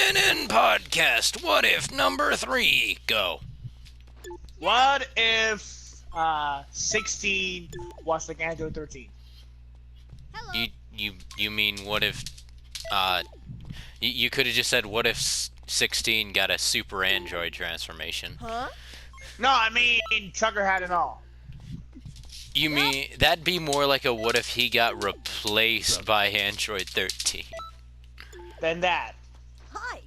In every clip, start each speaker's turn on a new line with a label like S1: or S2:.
S1: NNN Podcast. What if number 3? Go.
S2: What if 16 was like Android 13?
S1: You mean what if you could have just said what if 16 got a super Android transformation?
S3: Huh?
S2: No, I mean Trucker had it all.
S1: You mean that'd be more like a what if he got replaced by Android 13?
S2: Then that.
S3: Hi.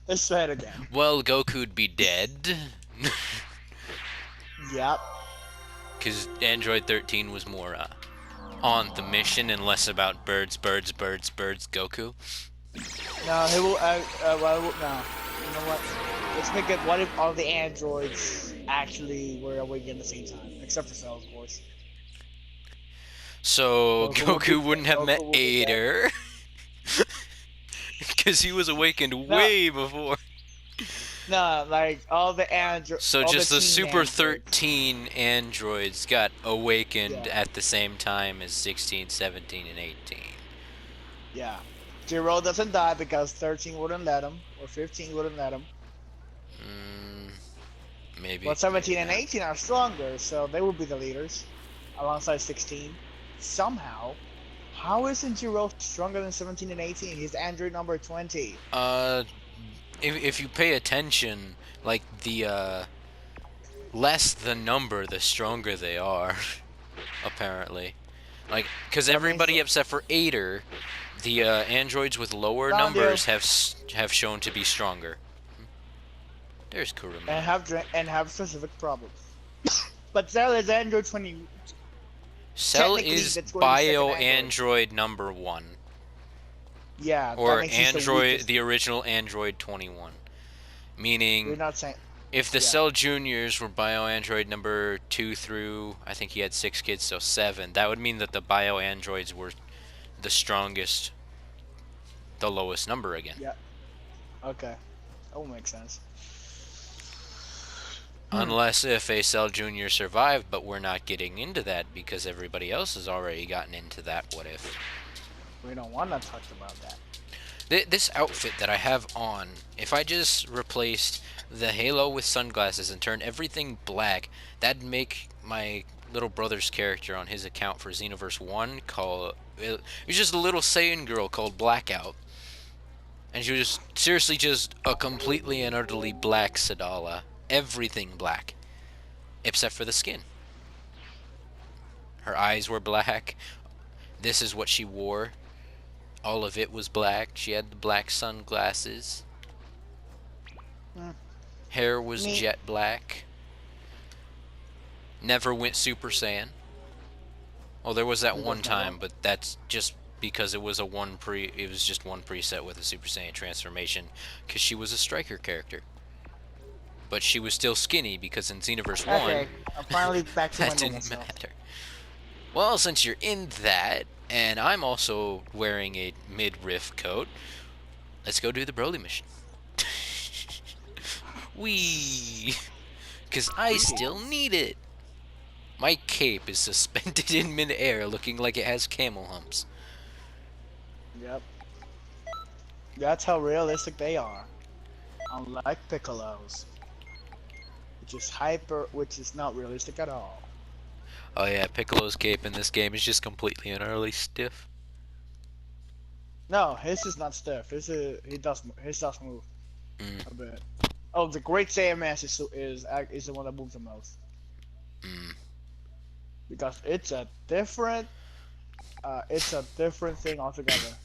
S2: Let's try it again.
S1: Well, Goku'd be dead.
S2: Yep.
S1: Because Android 13 was more on the mission and less about birds, Goku.
S2: No, he will. Well, no. You know what? Let's make it. What if all the androids actually were awake at the same time, except for Cell, of course.
S1: So Goku wouldn't have met
S2: Goku would be dead.
S1: Ader. Because he was awakened way before.
S2: No, like all the androids.
S1: So just the
S2: teen
S1: Super
S2: androids.
S1: 13 androids got awakened
S2: Yeah.
S1: at the same time as 16, 17, and 18.
S2: Yeah. Zero doesn't die because 13 wouldn't let him, or 15 wouldn't let him.
S1: Maybe.
S2: But 17
S1: maybe
S2: and
S1: not.
S2: 18 are stronger, so they will be the leaders, alongside 16. Somehow, how isn't Zero stronger than 17 and 18? He's Android number 20.
S1: If you pay attention, like the less the number, the stronger they are. Apparently, like because everybody except for Ader, the androids with lower
S2: Found you.
S1: numbers have shown to be stronger. There's Kuruma.
S2: And have specific problems. But Cell is Android 20.
S1: Cell
S2: technically,
S1: is
S2: that's where he's second
S1: Bio
S2: Android.
S1: Android number 1.
S2: Yeah.
S1: Or
S2: that makes him the
S1: Android,
S2: weakest.
S1: the original Android 21.
S2: We're
S1: Meaning,
S2: not saying.
S1: if the
S2: yeah.
S1: Cell Juniors were Bio Android number 2 through, I think he had 6 kids, so 7, that would mean that the Bio Androids were the strongest, the lowest number again.
S2: Yeah. Okay. That will make sense.
S1: Unless if a Cell Junior survived, but we're not getting into that because everybody else has already gotten into that what if.
S2: We don't want to talk about that.
S1: This outfit that I have on, if I just replaced the halo with sunglasses and turned everything black, that'd make my little brother's character on his account for Xenoverse 1 called... It was just a little Saiyan girl called Blackout. And she was just, seriously just a completely and utterly black Sadala. Everything black. Except for the skin. Her eyes were black. This is what she wore. All of it was black. She had the black sunglasses. Hair was
S2: Neat.
S1: jet black. Never went Super Saiyan. Well, there was that one time, but that's just because it was just one preset with a Super Saiyan transformation, because she was a striker character. But she was still skinny because in Xenoverse 1,
S2: Okay. I'm finally back to my
S1: that
S2: normal
S1: didn't
S2: self.
S1: matter. Well, since you're in that, and I'm also wearing a midriff coat, let's go do the Broly mission. Wee! Because I still need it. My cape is suspended in midair, looking like it has camel humps.
S2: Yep. That's how realistic they are. Unlike Piccolo's. Which is not realistic at all.
S1: Oh yeah, Piccolo's cape in this game is just completely and utterly stiff.
S2: No, his is not stiff. His does move a bit. Oh, the Great Saiyan Mask is the one that moves the most. Because it's a different thing altogether.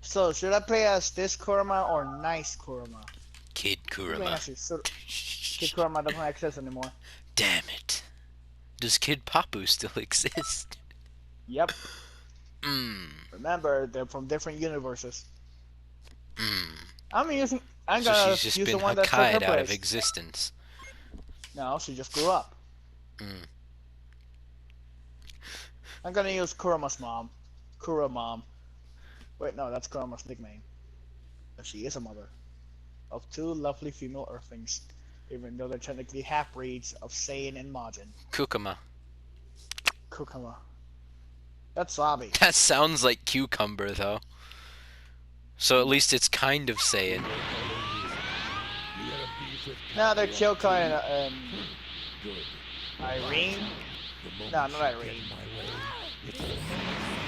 S2: So, should I play as this Kurama or nice Kurama?
S1: Kid Kurama.
S2: Kid Kurama doesn't exist anymore.
S1: Damn it. Does Kid Papu still exist?
S2: Yep. Remember, they're from different universes. I'm
S1: So
S2: gonna
S1: she's just
S2: use
S1: been
S2: the one that's in her
S1: Hakkai'd out of
S2: place.
S1: existence.
S2: No, she just grew up. I'm gonna use Kurama's mom. Kura mom. Wait, no, that's Kurama's nickname. But she is a mother of 2 lovely female Earthlings, even though they're technically half-breeds of Saiyan and Majin.
S1: Kukama.
S2: Cucumber. That's Wabi.
S1: That sounds like cucumber, though. So at least it's kind of saying.
S2: No, they're Kyoko and Irene. No, not Irene.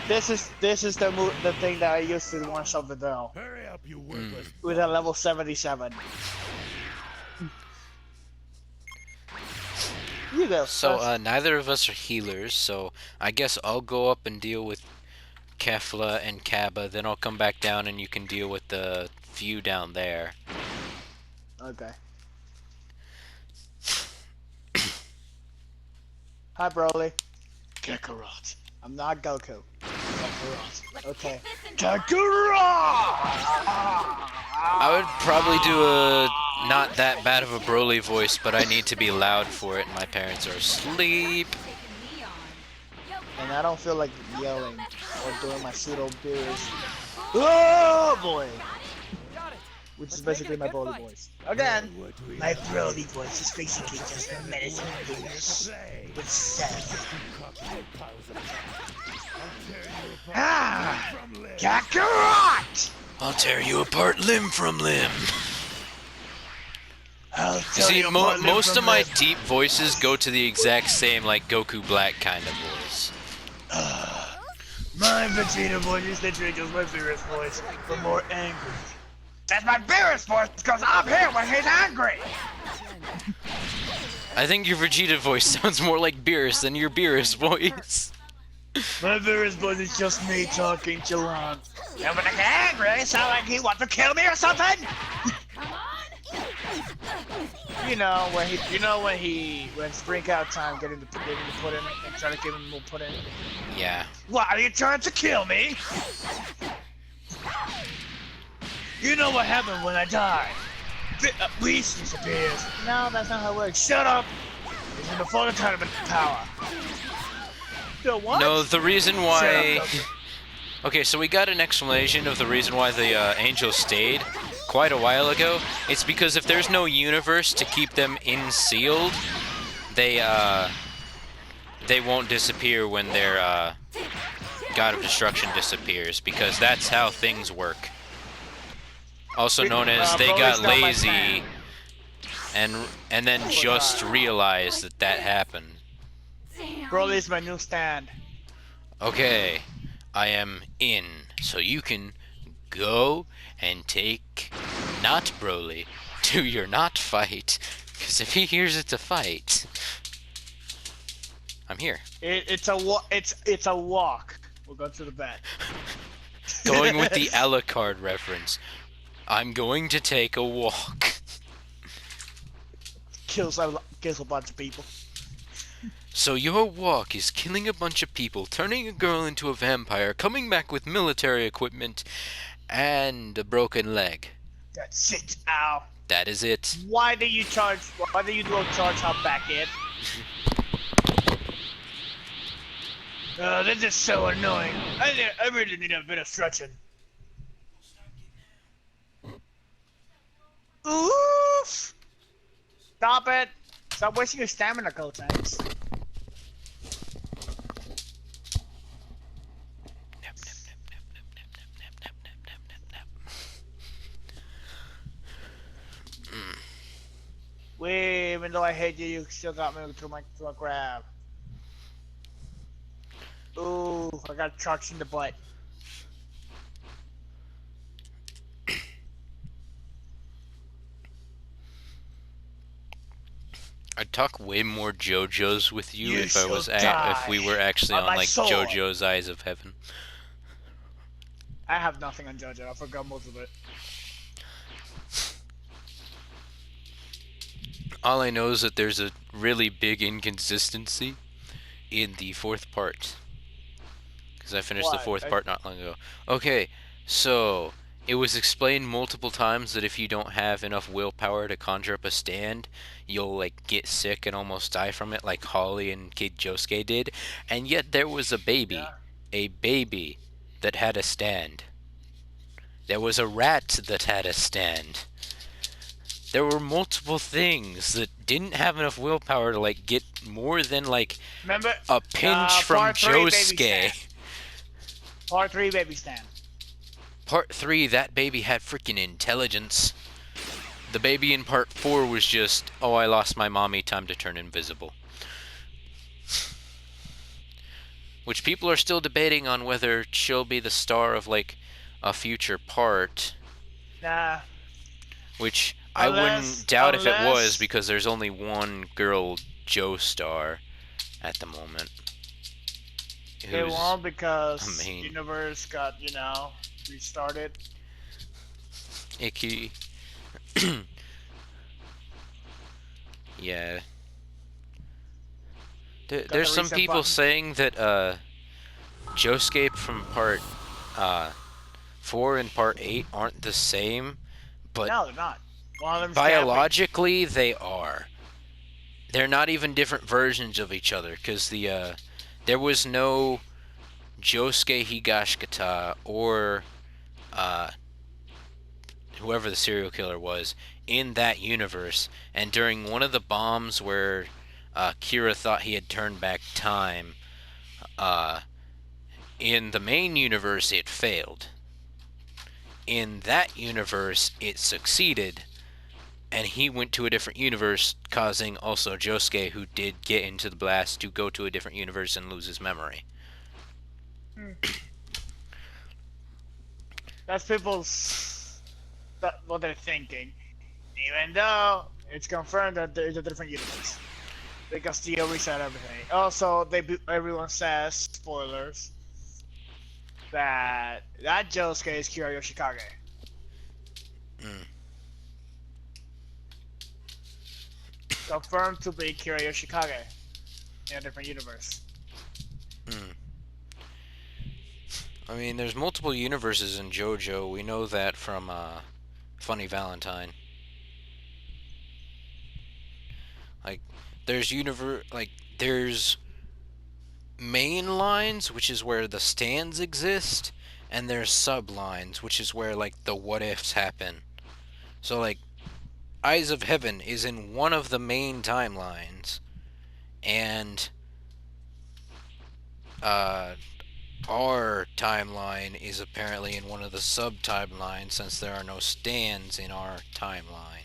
S2: This is the thing that I used to one shot Vidal.
S3: Hurry up, you worthless.
S2: With a level 77. You go.
S1: So neither of us are healers, so I guess I'll go up and deal with Kefla and Kaba, then I'll come back down and you can deal with the few down there.
S2: Okay. Hi, Broly. Kakarot. I'm not Goku. Kakarot. Okay. Kakarot!
S1: I would probably do a not that bad of a Broly voice, but I need to be loud for it, and my parents are asleep.
S2: And I don't feel like yelling or doing my pseudo beers. Oh boy! Which is basically my Broly voice. Again, my Broly voice is basically just a medicine beers with sound. Ah! Kakarot!
S1: I'll tear you apart limb from limb.
S2: I'll
S1: You
S2: tell
S1: see,
S2: you about
S1: most
S2: limb
S1: of my
S2: from
S1: deep voices go to the exact same, like, Goku Black kind of voice.
S2: my Vegeta voice is literally just my Beerus voice, but more angry. That's my Beerus voice because I'm here when he's angry!
S1: I think your Vegeta voice sounds more like Beerus than your Beerus voice.
S2: My Beerus voice is just me talking to him. And when I get angry, it sounds like he wants to kill me or something! when it's breakout time, getting the pudding and trying to give him more pudding.
S1: Yeah.
S2: Why are you trying to kill me? You know what happened when I die? Beast disappears. No, that's not how it works. Shut up! It's before the tournament power. The what?
S1: No, the reason why...
S2: Shut up,
S1: Okay, so we got an explanation of the reason why the angels stayed quite a while ago. It's because if there's no universe to keep them sealed, they won't disappear when their God of Destruction disappears, because that's how things work. Also known as they got lazy and then just realized that happened.
S2: Broly's my new stand.
S1: Okay, I am in, so you can go and take not Broly to your not fight, because if he hears it's a fight, I'm here.
S2: It's a walk. We'll go to the bed.
S1: Going with the Alucard reference. I'm going to take a walk.
S2: Kills a bunch of people.
S1: So your walk is killing a bunch of people, turning a girl into a vampire, coming back with military equipment, and a broken leg.
S2: That's it. Ow.
S1: That is it.
S2: Why do you do a charge hop back in? This is so annoying. I really need a bit of stretching. Oof! Stop it! Stop wasting your stamina, Gotenks. Wait, even though I hate you, you still got me through my grab. Ooh, I got charged in the butt.
S1: I'd talk way more JoJo's with you, if we were actually
S2: on
S1: on like
S2: sword.
S1: JoJo's Eyes of Heaven.
S2: I have nothing on JoJo. I forgot most of it.
S1: All I know is that there's a really big inconsistency in the fourth part. Because I finished the fourth part not long ago. Okay, so it was explained multiple times that if you don't have enough willpower to conjure up a stand, you'll like get sick and almost die from it, like Holly and Kid Josuke did. And yet there was a baby that had a stand. There was a rat that had a stand. there were multiple things that didn't have enough willpower to like get more than like
S2: Remember?
S1: a pinch from
S2: Part 3, baby stand.
S1: Josuke.
S2: Part 3, baby stand.
S1: Part 3, that baby had freaking intelligence. The baby in part 4 was just, oh, I lost my mommy, time to turn invisible. Which people are still debating on whether she'll be the star of like a future part.
S2: Nah.
S1: Which I wouldn't doubt if it was, because there's only one girl Joestar at the moment.
S2: It won't, because Universe got, restarted.
S1: Icky. Yeah. There's some people saying that Josuke from part 4 and part 8 aren't the same, but
S2: no, they're not. One of them's
S1: biologically they are. They're not even different versions of each other, because there was no Josuke Higashikata or whoever the serial killer was in that universe, and during one of the bombs where Kira thought he had turned back time, in the main universe it failed. In that universe it succeeded, and he went to a different universe, causing also Josuke, who did get into the blast, to go to a different universe and lose his memory.
S2: That's what they're thinking. Even though it's confirmed that there is a different universe. Because Theo reset everything. Also, everyone says, spoilers, that Josuke is Kira Yoshikage. Confirmed to be Kira Yoshikage in a different universe.
S1: I mean, there's multiple universes in JoJo. We know that from Funny Valentine. Like, there's main lines, which is where the stands exist, and there's sublines, which is where like the what ifs happen. So like, Eyes of Heaven is in one of the main timelines, and our timeline is apparently in one of the sub-timelines, since there are no stands in our timeline.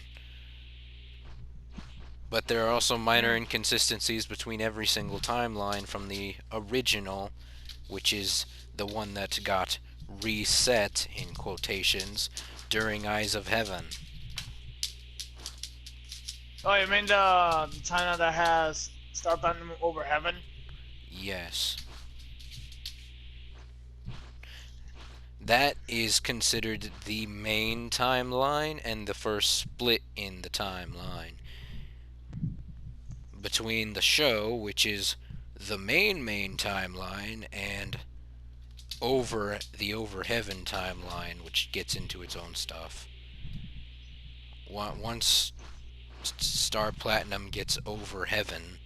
S1: But there are also minor inconsistencies between every single timeline from the original, which is the one that got reset, in quotations, during Eyes of Heaven.
S2: Oh, you mean the timeline that has Star Platinum over Heaven?
S1: Yes. That is considered the main timeline and the first split in the timeline. Between the show, which is the main timeline, and over Heaven timeline, which gets into its own stuff. Once Star Platinum gets over Heaven,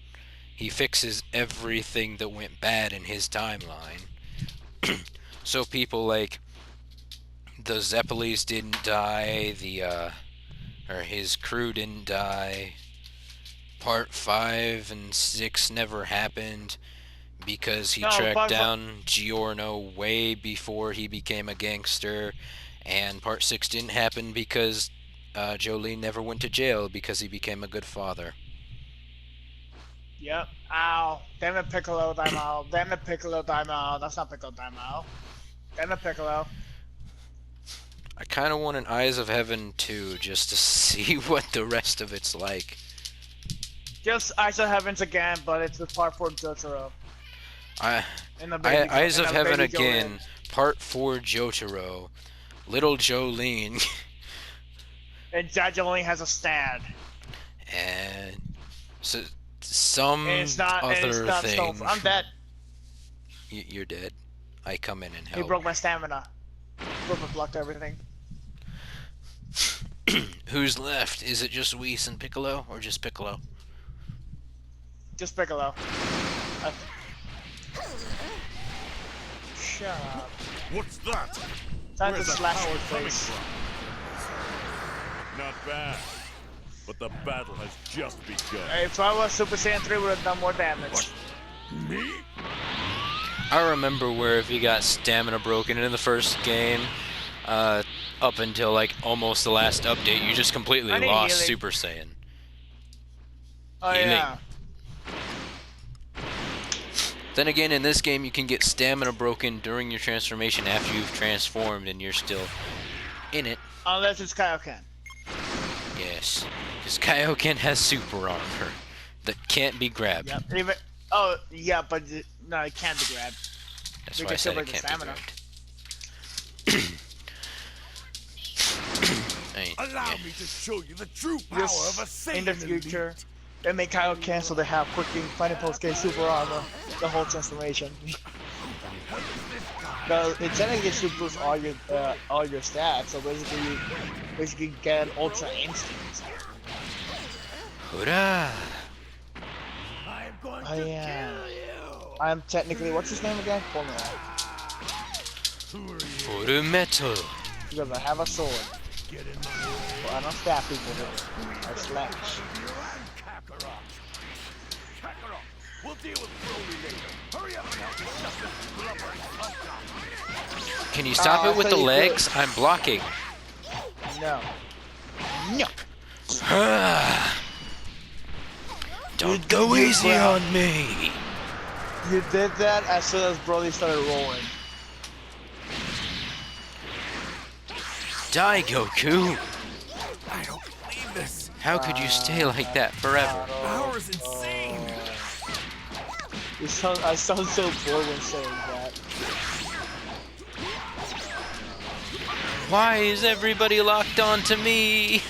S1: he fixes everything that went bad in his timeline. So people like the Zeppelis didn't die, or his crew didn't die. Part 5 and 6 never happened because he tracked down Giorno way before he became a gangster, and Part 6 didn't happen because Jolene never went to jail because he became a good father.
S2: Yep. Ow. Damn it, Piccolo, Daimao. Damn it, Piccolo, Daimao. That's not Piccolo, Daimao. Damn it, Piccolo.
S1: I kind of want an Eyes of Heaven 2 just to see what the rest of it's like.
S2: Just Eyes of Heaven's again, but it's with Part 4 Jotaro.
S1: Eyes of Heaven again, Part 4 Jotaro, Little Jolene.
S2: And Jolene has a stand.
S1: And so some other thing.
S2: I'm dead.
S1: You're dead. I come in and help.
S2: He broke my stamina. Rupert blocked everything.
S1: Who's left? Is it just Whis and Piccolo, or just Piccolo?
S2: Just Piccolo. Shut up.
S3: What's that?
S2: Time to slash your face.
S3: Not bad. but the battle has just begun.
S2: If I was Super Saiyan 3, would have done more damage.
S3: Me?
S1: I remember where if you got stamina broken in the first game, up until like almost the last update, you just completely
S2: I need
S1: lost
S2: healing.
S1: Super Saiyan.
S2: Oh
S1: Healing.
S2: yeah.
S1: Then again, in this game, you can get stamina broken during your transformation after you've transformed and you're still in it.
S2: Unless it's Kaioken.
S1: Yes, because Kaioken has super armor that can't be grabbed.
S2: Yep. Even. Oh yeah, but no, it can't be grabbed.
S1: That's
S2: We
S1: why
S2: can
S1: I
S2: still
S1: said it
S2: break the
S1: can't be
S2: stamina.
S1: grabbed.
S3: Allow me to show you the true power of a
S2: Yes,
S3: Saiyan
S2: in the future, they make Kaioken so they have quick fighting post game super armor, the whole transformation. But it technically should boost all your stats, so basically you get ultra instinct.
S1: Hurrah!
S3: I am going
S2: I
S3: to
S2: am.
S3: kill you.
S2: I'm technically, what's his name again? Full name.
S3: Who are you?
S1: Full metal.
S2: Because I have a sword.
S3: Get in my way.
S2: But I don't stab people with it. I slash.
S3: Kakarot. Kakarot, we'll deal with Broly later. Hurry up and help me shut this blubbering punk.
S1: Can you stop
S2: I
S1: it with
S2: thought
S1: the
S2: you
S1: legs? I'm blocking.
S2: No. No.
S1: Don't go
S2: you
S1: easy
S2: grab-
S1: on me.
S2: You did that as soon as Broly started rolling.
S1: Die, Goku.
S3: I don't believe this.
S1: How could you stay like that forever?
S3: Power is insane.
S2: I sound so bored when saying that.
S1: Why is everybody locked on to me?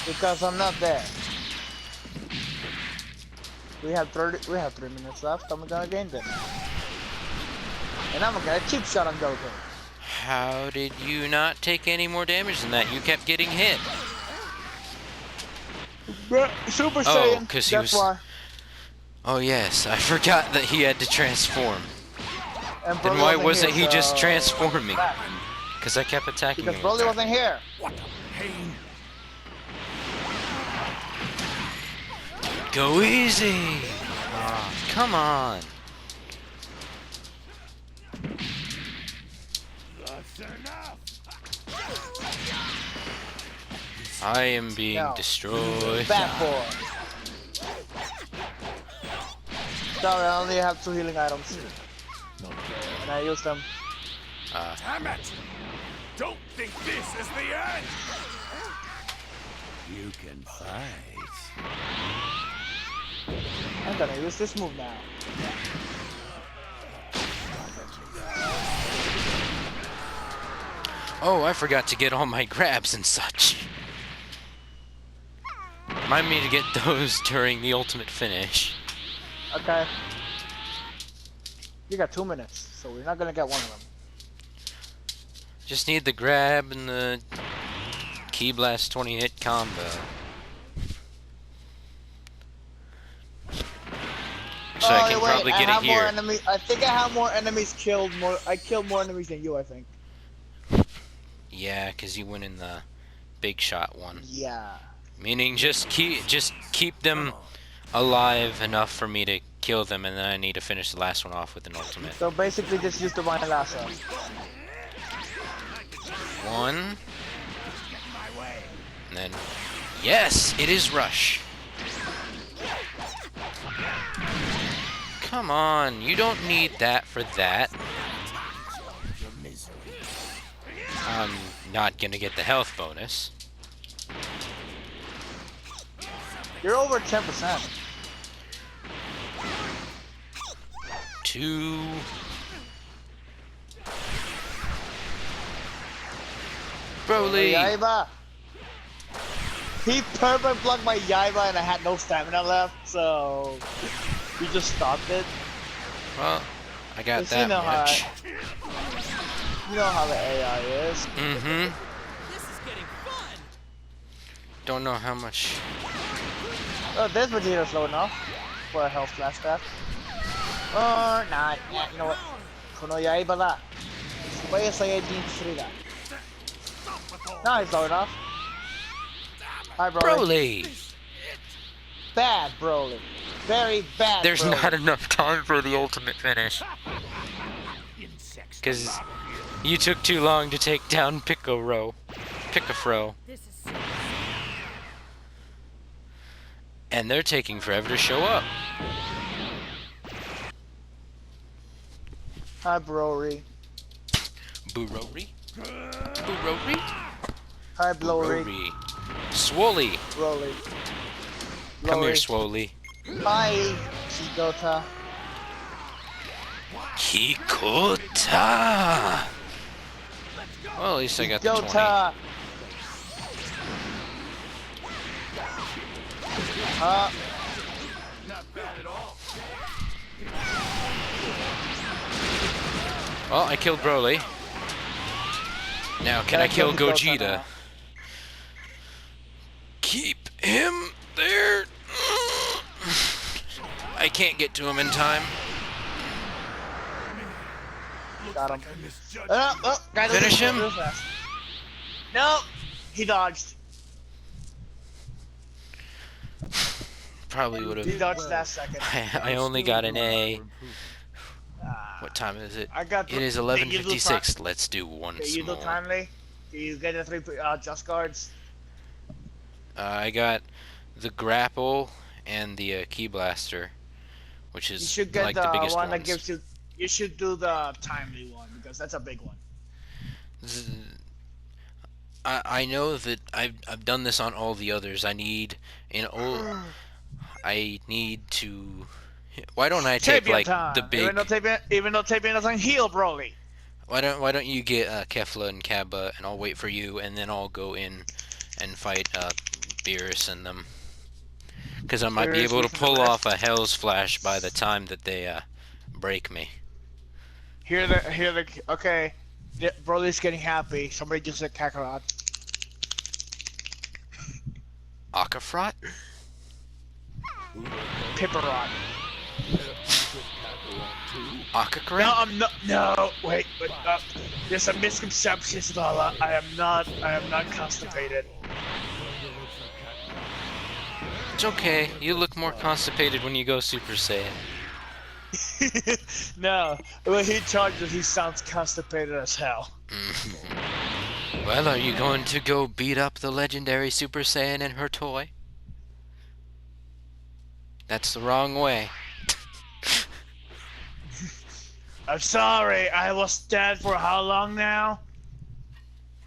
S2: Because I'm not there. We have 3 minutes left. I'm gonna gain them. And I'm gonna get a cheap shot on Goku.
S1: How did you not take any more damage than that? You kept getting hit.
S2: Super
S1: Oh,
S2: Saiyan.
S1: 'cause he
S2: That's
S1: was-
S2: why.
S1: Oh yes, I forgot that he had to transform.
S2: And
S1: Then
S2: Broly
S1: why
S2: wasn't
S1: wasn't he
S2: here,
S1: just
S2: so-
S1: transforming? Because I kept attacking
S2: Because
S1: him.
S2: Broly wasn't here.
S3: What a pain.
S1: Go easy. Ah, come on.
S3: That's enough.
S1: I am being
S2: No.
S1: destroyed.
S2: Bad boy. Sorry, I only have 2 healing items. And I used them.
S3: Damn it. Don't think this is the end. You can fight.
S2: I'm gonna use this move now.
S1: Oh, I forgot to get all my grabs and such. Remind me to get those during the ultimate finish.
S2: Okay. You got 2 minutes, so we're not gonna get one of them.
S1: Just need the grab and the Ki Blast 20 hit combo. So I can probably get it here.
S2: I think I have more enemies killed. I killed more enemies than you, I think.
S1: Yeah, because you went in the big shot one.
S2: Yeah.
S1: Meaning just keep them alive enough for me to kill them, and then I need to finish the last one off with an ultimate.
S2: So basically, just use the Divine Lasso.
S1: One. And then, yes, it is Rush. Come on, you don't need that for that. I'm not gonna get the health bonus.
S2: You're over 10%.
S1: 2. Broly.
S2: Yaiba. He perfect blocked my Yaiba and I had no stamina left, so he just stopped it.
S1: Well, I got
S2: Yes,
S1: that
S2: you know
S1: much.
S2: You know how the AI is.
S1: Mm-hmm. Don't know how much.
S2: Oh, this Vegeta's slow enough for a health flash back. Or not. Yeah, you know what? Kono Yaiba da. Super Saiyajin 3 da. No, he's low enough. Hi, Broly.
S1: Broly!
S2: bad Broly. Very bad
S1: There's
S2: Broly.
S1: not enough time for the ultimate finish.
S3: Insects.
S1: Because you took too long to take down Piccofro.
S4: This is so
S1: And they're taking forever to show up.
S2: Hi, Broly.
S1: Burori? Burori?
S2: Hi, Blory.
S1: Burori. Swoley.
S2: Broly.
S1: Come here,
S2: Blory.
S1: Swoley.
S2: Hi, Shigota.
S1: Hikota! Well, at least I got the 20.
S2: Shigota.
S3: Not bad at all.
S1: Well, I killed Broly. Now, can I kill Gogeta? Keep him there. I can't get to him in time.
S2: Got him.
S3: I misjudged.
S2: Guys,
S1: Finish him?
S2: real fast. Nope. He dodged.
S1: Probably would
S2: He
S1: have.
S2: dodged that second.
S1: I only got an A.
S2: Ah.
S1: What time is it?
S2: I got.
S1: It is
S2: Did you do
S1: 11:56. Let's do one
S2: Did you do
S1: more.
S2: timely? Did you get the 3 just guards?
S1: I got the grapple and the key blaster, which
S2: You
S1: is
S2: should get
S1: like
S2: the
S1: the biggest
S2: one
S1: ones.
S2: that gives you. You should do the timely one because that's a big one.
S1: I know that I've done this on all the others. I need to. Why don't I take
S2: Tapion
S1: like
S2: time.
S1: the big?
S2: Even though Tapion doesn't heal Broly.
S1: Why don't you get Kefla and Kaba, and I'll wait for you, and then I'll go in and fight Beerus and them. Because I might be
S2: Beerus
S1: able to
S2: with the
S1: pull
S2: rest.
S1: off a Hell's Flash by the time that they break me.
S2: Okay. Broly's getting happy. Somebody just said Kakarot.
S1: Akafrot?
S2: Pipperot.
S1: Akakrat?
S2: No, I'm not. No, wait. There's a misconception, Lala. I am not constipated.
S1: It's okay. You look more constipated when you go Super Saiyan.
S2: No, when he charges, he sounds constipated as hell.
S1: Well, are you going to go beat up the legendary Super Saiyan and her toy? That's the wrong way.
S2: I'm sorry. I was dead for how long now?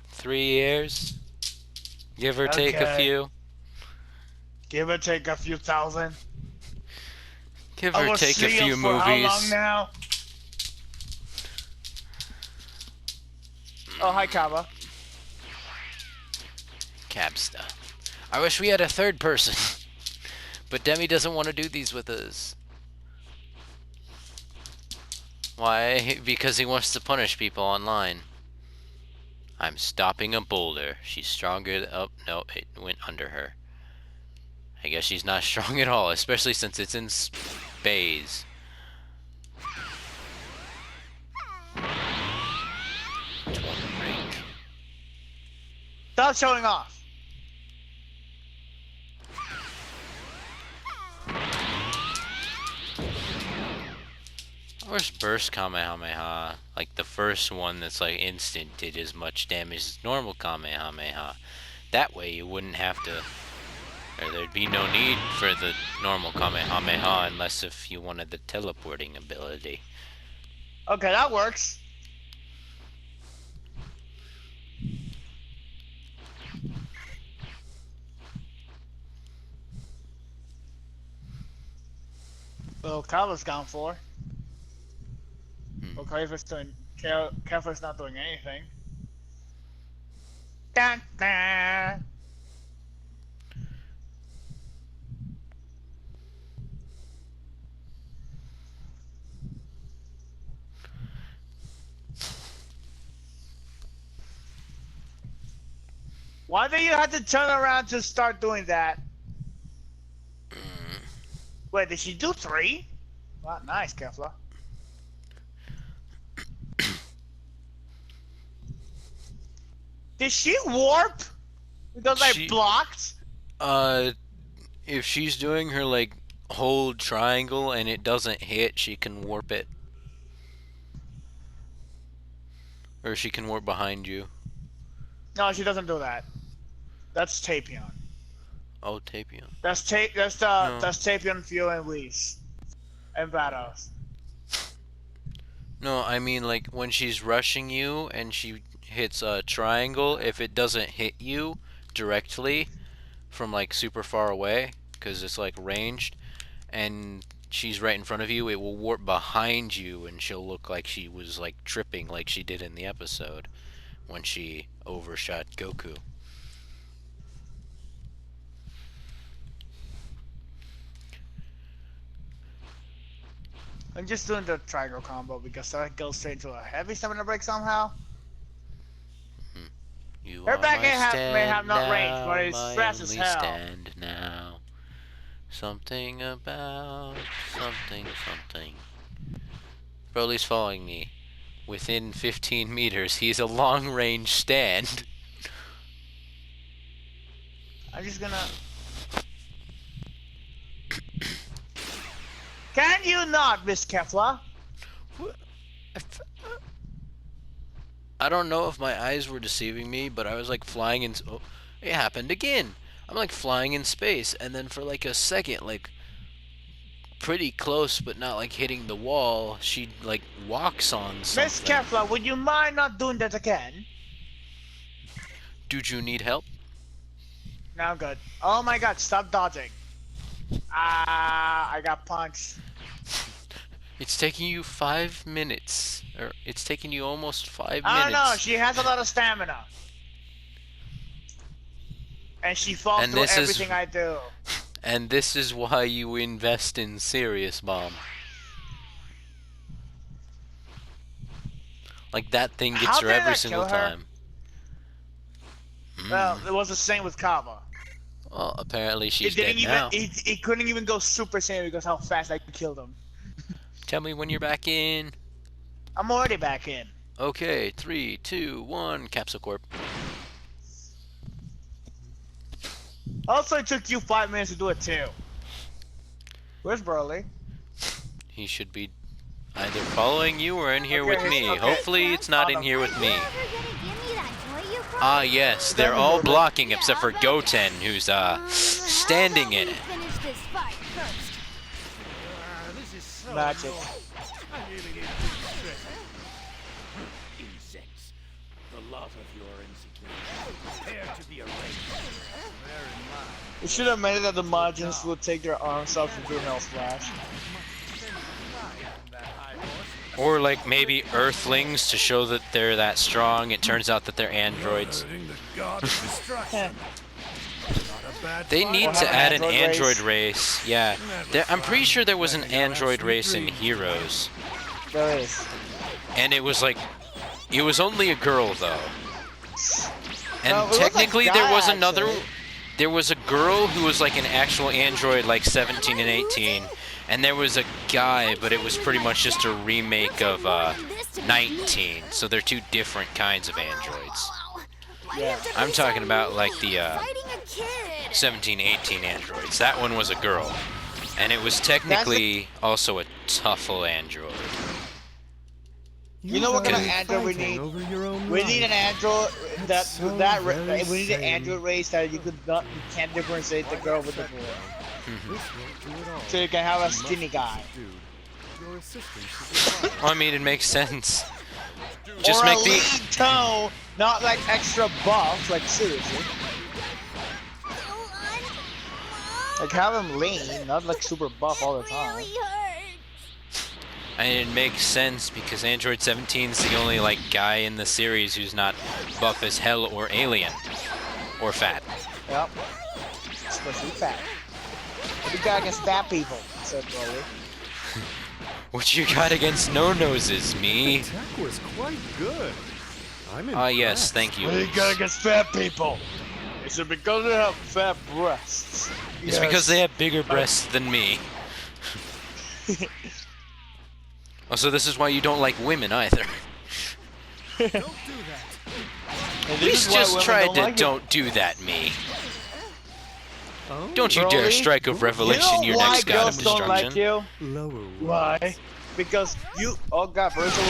S1: 3 years? Give or take a
S2: Okay.
S1: few.
S2: Give or take a few thousand.
S1: Give
S2: I
S1: or
S2: was
S1: take a
S2: sealed
S1: few
S2: for how long
S1: movies.
S2: now? Oh, hi, Kaba.
S1: Cabsta. I wish we had a third person. But Demi doesn't want to do these with us. Why? Because he wants to punish people online. I'm stopping a boulder. She's stronger. Oh, no, it went under her. I guess she's not strong at all, especially since it's in space.
S2: Stop showing off.
S1: Where's Burst Kamehameha? Like the first one that's like instant did as much damage as normal Kamehameha. That way you wouldn't have to, or there'd be no need for the normal Kamehameha unless if you wanted the teleporting ability.
S2: Okay, that works. Well, Kaba's gone for. Well, Kaba's not doing anything. Dun, dun. Why do you have to turn around to start doing that? Wait, did she do 3? Wow, nice, Kefla. Did she warp? Because I
S1: She-
S2: blocked?
S1: If she's doing her, like, hold triangle and it doesn't hit, she can warp it. Or she can warp behind you.
S2: No, she doesn't do that. That's Tapion.
S1: Oh, Tapion.
S2: That's
S1: No.
S2: Tapion, Fuel, and Whis. And Vados.
S1: No, I mean, like, when she's rushing you and she hits a triangle, if it doesn't hit you directly from, like, super far away, because it's, like, ranged, and she's right in front of you, it will warp behind you, and she'll look like she was, like, tripping like she did in the episode when she overshot Goku.
S2: I'm just doing the triangle combo because that goes straight into a heavy stamina break somehow.
S1: You
S2: Her
S1: are
S2: back
S1: my
S2: may have not
S1: stand
S2: range, but
S1: now,
S2: it's
S1: my
S2: fast as
S1: only
S2: hell.
S1: stand now. Something about something. Broly's following me. Within 15 meters, he's a long-range stand.
S2: I'm just gonna... Can you not, Miss Kefla?
S1: I don't know if my eyes were deceiving me, but I was like flying in... Oh, it happened again. I'm like flying in space, and then for like a second, like pretty close, but not like hitting the wall, she like walks on something.
S2: Miss Kefla, would you mind not doing that again?
S1: Do you need help?
S2: No, I'm good. Oh my god, stop dodging. Ah, I got punched.
S1: It's taking you 5 minutes. Or it's taking you almost 5 minutes.
S2: I don't know, she has a lot of stamina. And she falls
S1: And
S2: through
S1: this is-
S2: everything I do.
S1: And this is why you invest in Serious Bomb. Like that thing
S2: How
S1: gets her
S2: did
S1: every
S2: that
S1: single
S2: kill her?
S1: time.
S2: Well, it was the same with Kava.
S1: Well, apparently she's
S2: It
S1: dead
S2: didn't even.
S1: now.
S2: It couldn't even go Super Saiyan because how fast I killed him.
S1: Tell me when you're back in.
S2: I'm already back in.
S1: Okay, 3, 2, 1, Capsule Corp.
S2: Also, it took you 5 minutes to do it too. Where's Broly?
S1: He should be either following you or in here
S2: Okay,
S1: with me.
S2: okay.
S1: Hopefully it's not in here with me.
S5: Ever gonna give me that toy you brought?
S1: Ah yes, they're all blocking except for Goten, who's standing in it.
S5: Finish this fight first.
S3: This is so
S2: Magic.
S3: annoying. I really need to stress. Insects. The lot of you are insecure. Prepare to be erased. Bear in mind.
S2: You should have made it that the Majins would take their arms off and do Hell Splash.
S1: Or like maybe Earthlings to show that they're that strong. It turns out that they're androids.
S3: Hurting the god of destruction. Not a bad
S1: They
S3: fight.
S1: need
S2: Or
S1: to
S2: have an
S1: add an
S2: android
S1: android race. Yeah, I'm pretty sure there was an android race in Heroes.
S2: There is.
S1: And it was like, it was only a girl though. And
S2: No, it was a
S1: technically there
S2: guy,
S1: was another,
S2: actually.
S1: there was a girl who was like an actual android like 17 and 18. And there was a guy, but it was pretty much just a remake of 19. So they're two different kinds of androids.
S2: Yeah.
S1: I'm talking about like the
S5: Fighting a kid.
S1: 17, 18 androids. That one was a girl. And it was technically also a Tuffle android.
S2: You know what kind of
S1: Okay.
S2: android we need? We need an android we need an android race that you can't differentiate the girl with the boy. So you can have a skinny guy.
S1: Well, I mean, it makes sense. Just
S2: or
S1: make
S2: a
S1: the
S2: lean toe, not like extra buff, like seriously. Like have him lean, not like super buff all the time.
S5: Really hurt.
S1: and it makes sense because Android 17 is the only like guy in the series who's not buff as hell or alien or fat.
S2: Yep. Especially fat. What do you got against fat people? Said Broly.
S1: What you got against no-noses, me?
S6: Attack was quite good. I'm
S1: Ah, yes, thank you.
S2: What do you got against fat people? Is it because they have fat breasts?
S1: It's because they have bigger breasts than me. Also, this is why you don't like women either.
S6: Don't do that.
S2: And
S1: We
S2: this is why
S1: just
S2: women
S1: tried
S2: don't
S1: to
S2: like it.
S1: don't do that, me.
S6: Oh,
S1: Don't you dare
S2: Broly,
S1: strike of
S6: you
S1: revelation
S2: you
S1: your
S2: know why
S1: next god of
S2: girls don't like
S1: destruction.
S2: you?
S6: lower one.
S2: Why? Because you got versatile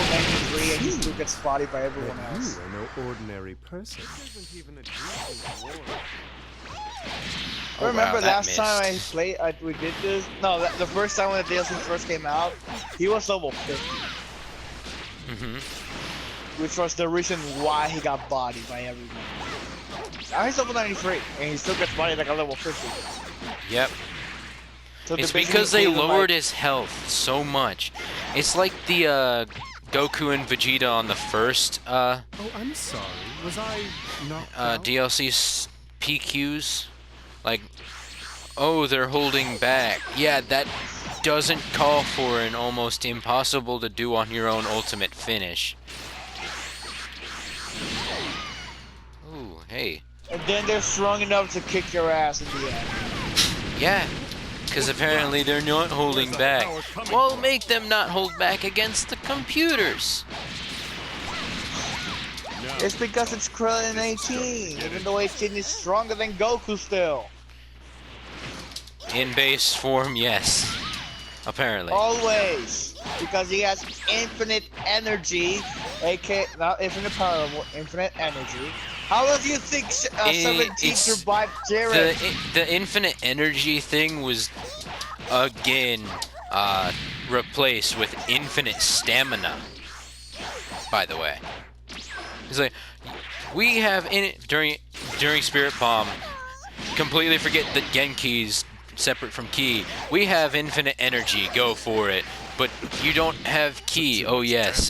S2: 93 and you still get spotted by everyone
S6: But
S2: else.
S6: you are no ordinary person.
S3: Isn't even a decent war.
S1: Oh,
S2: Remember
S1: wow, that
S2: last time I
S1: missed.
S2: played, we did this? No, the first time when the DLC first came out, he was level 50, which was the reason why he got bodied by everyone. Now he's level 93, and he still gets bodied like a level 50.
S1: Yep.
S2: So
S1: It's
S2: basically
S1: because they
S2: gave him,
S1: lowered
S2: like,
S1: his health so much. It's like the Goku and Vegeta on the first
S6: Oh, I'm sorry. Was I knocked out?
S1: DLC PQs. Like, oh, they're holding back. Yeah, that doesn't call for an almost impossible to do on your own ultimate finish. Ooh, hey.
S2: And then they're strong enough to kick your ass in the end.
S1: Yeah, because apparently they're not holding back. Well, make them not hold back against the computers.
S2: It's because it's Krillin 18, even though 18 is stronger than Goku still.
S1: In base form, yes. Apparently.
S2: Always. Because he has infinite energy, aka, not infinite power, infinite energy. How else do you think 17
S1: it's-
S2: survived Jiren?
S1: The infinite energy thing was again replaced with infinite stamina. By the way, it's like we have during Spirit Bomb. Completely forget that Genki's separate from Ki. We have infinite energy. Go for it. But you don't have Ki. Oh yes.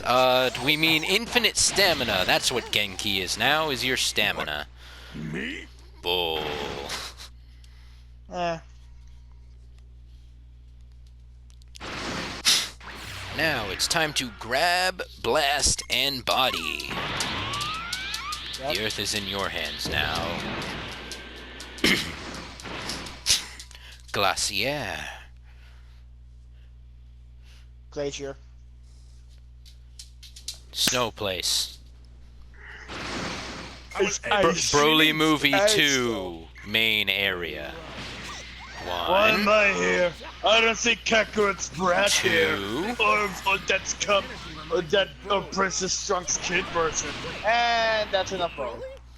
S1: We mean infinite stamina. That's what Genki is now. Is your stamina?
S3: Me?
S1: Bull.
S2: Eh.
S1: Now it's time to grab, blast, and body.
S2: Yep.
S1: The earth is in your hands now. Glacier.
S2: Glacier.
S1: Snow place.
S2: It's
S1: Broly movie
S2: Ice
S1: 2. Main area.
S2: Why am
S1: 1.
S2: I here? I don't see Kakarot's brat here.
S1: 2.
S2: Or that's cup. Or that Princess Trunks kid version. And that's enough, bro.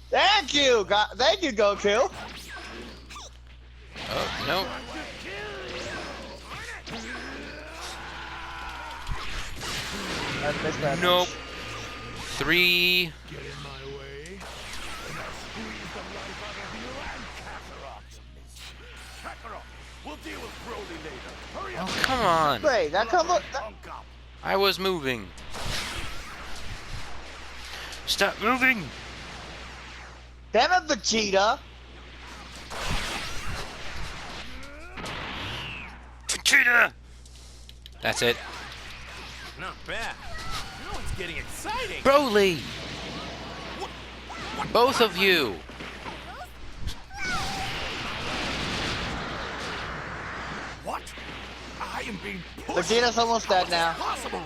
S2: Thank you, thank you, Goku.
S1: Oh, no.
S2: That's missed that
S1: Nope.
S2: much.
S1: 3.
S3: Get in my way, and I'll squeeze the life out of you and Kakarot. Kakarot, we'll deal with Broly later. Hurry up!
S1: Oh, come on.
S2: Wait, that come up.
S3: Punk up.
S1: I was moving. Stop moving.
S2: Damn it, Vegeta.
S1: Vegeta. That's it.
S3: Not bad. Now it's getting exciting.
S1: Broly. Both of you.
S3: What? I am being pushed.
S2: Vegeta's almost dead now.
S3: Possible.